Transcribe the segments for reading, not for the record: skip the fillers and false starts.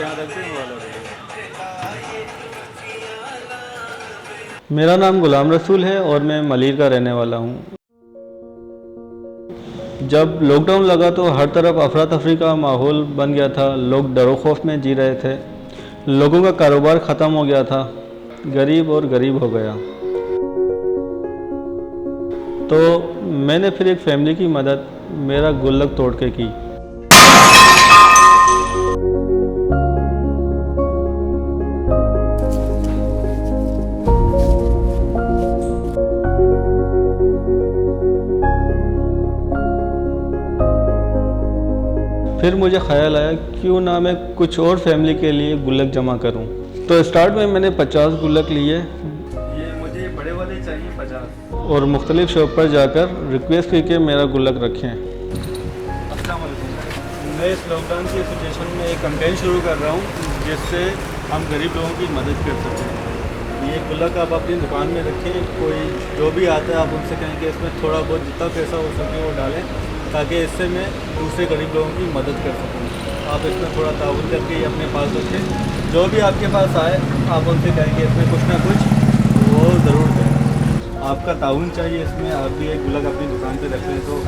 यहाँ रख दें वाला रहेगा। मेरा नाम गुलाम रसूल है और मैं मलिर का रहने वाला हूँ। जब लॉकडाउन लगा तो हर तरफ अफरा तफरी का माहौल बन गया था। लोग डरो खौफ में जी रहे थे। लोगों का कारोबार ख़त्म हो गया था। गरीब और गरीब हो गया। तो मैंने फिर एक फैमिली की मदद मेरा गुल्लक तोड़ के की। फिर मुझे ख्याल आया क्यों ना मैं कुछ और फैमिली के लिए गुल्लक जमा करूं। तो स्टार्ट में मैंने 50 गुल्लक लिए ये मुझे बड़े वाले चाहिए 50। और मुख्तलिफ शॉप पर जाकर रिक्वेस्ट की कि मेरा गुल्लक रखें। अस्सलाम वालेकुम। मैं इस लॉकडाउन की सिचुएशन में एक कैंपेन शुरू कर रहा हूँ जिससे हम गरीब लोगों की मदद कर सकें। ये गुल्लक आप अपनी दुकान में रखें। कोई जो भी आता है आप उनसे कहें कि इसमें थोड़ा बहुत जितना पैसा हो सके वो डालें, ताकि इससे मैं दूसरे गरीब लोगों की मदद कर सकूँ। आप इसमें थोड़ा ताउन करके ये अपने पास रखें। जो भी आपके पास आए आप उनसे कहेंगे इसमें कुछ ना कुछ वो ज़रूर दें। आपका ताउन चाहिए इसमें। आप भी एक गुल्लक अपनी दुकान पे रख लें तो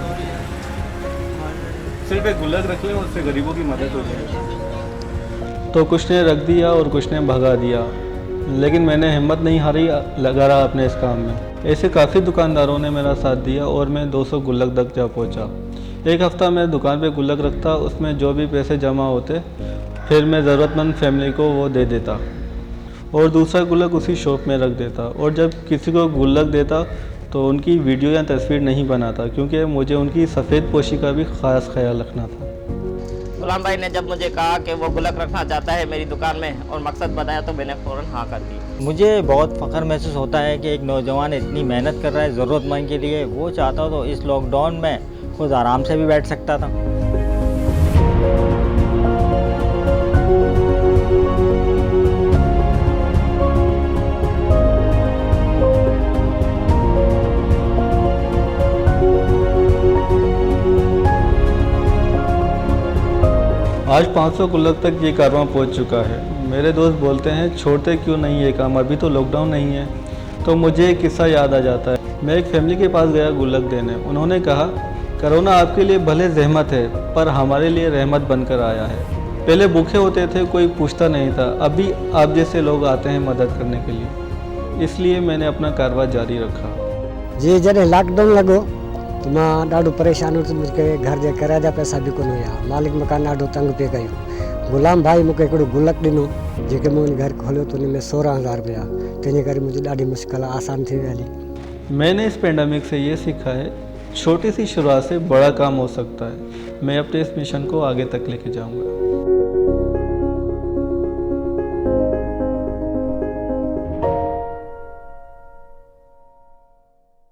सिर्फ एक गुल्लक रख लें, उससे गरीबों की मदद हो जाएगी। तो कुछ ने रख दिया और कुछ ने भगा दिया, लेकिन मैंने हिम्मत नहीं हारी, लगा रहा अपने इस काम में। ऐसे काफ़ी दुकानदारों ने मेरा साथ दिया और मैं 200 गुल्लक तक जा पहुंचा। एक हफ़्ता मैं दुकान पे गुल्लक रखता, उसमें जो भी पैसे जमा होते फिर मैं ज़रूरतमंद फैमिली को वो दे देता और दूसरा गुल्लक उसी शॉप में रख देता। और जब किसी को गुल्लक देता तो उनकी वीडियो या तस्वीर नहीं बनाता, क्योंकि मुझे उनकी सफ़ेद पोशी का भी ख़ास ख्याल रखना था। गुलाम भाई ने जब मुझे कहा कि वो गुल्लक रखना चाहता है मेरी दुकान में और मकसद बताया तो मैंने फ़ौरन हाँ कर दी। मुझे बहुत फ़ख्र महसूस होता है कि एक नौजवान इतनी मेहनत कर रहा है ज़रूरतमंद के लिए। वो चाहता तो इस लॉकडाउन में खुद आराम से भी बैठ सकता था। आज 500 गुल्लक तक ये कारवां पहुंच चुका है। मेरे दोस्त बोलते हैं छोड़ते क्यों नहीं ये काम, अभी तो लॉकडाउन नहीं है। तो मुझे एक किस्सा याद आ जाता है। मैं एक फैमिली के पास गया गुल्लक देने। उन्होंने कहा कोरोना आपके लिए भले जहमत है पर हमारे लिए रहमत बनकर आया है। पहले भूखे होते थे, कोई पूछता नहीं था। अभी आप जैसे लोग आते हैं मदद करने के लिए, इसलिए मैंने अपना कारवां जारी रखा। जी जॾहिं लॉकडाउन लॻो त मां ॾाढो परेशान हुयुसि। मूंखे घर जे किराए जा पैसा बि कोन हुया। मालिक मकान ॾाढो तंग पिए कयो। गुलाम भाई मूंखे हिकिड़ो गुल्लक ॾिनो जेके मूं घर खोलियो त उन में 16,000 रुपया। तंहिंजे करे मुंहिंजी ॾाढी मुश्किल आसान थी वई हली। मैंने इस पेंडेमिक से ये सीखा है, छोटी सी शुरुआत से बड़ा काम हो सकता है। मैं अपने इस मिशन को आगे तक लेके जाऊंगा।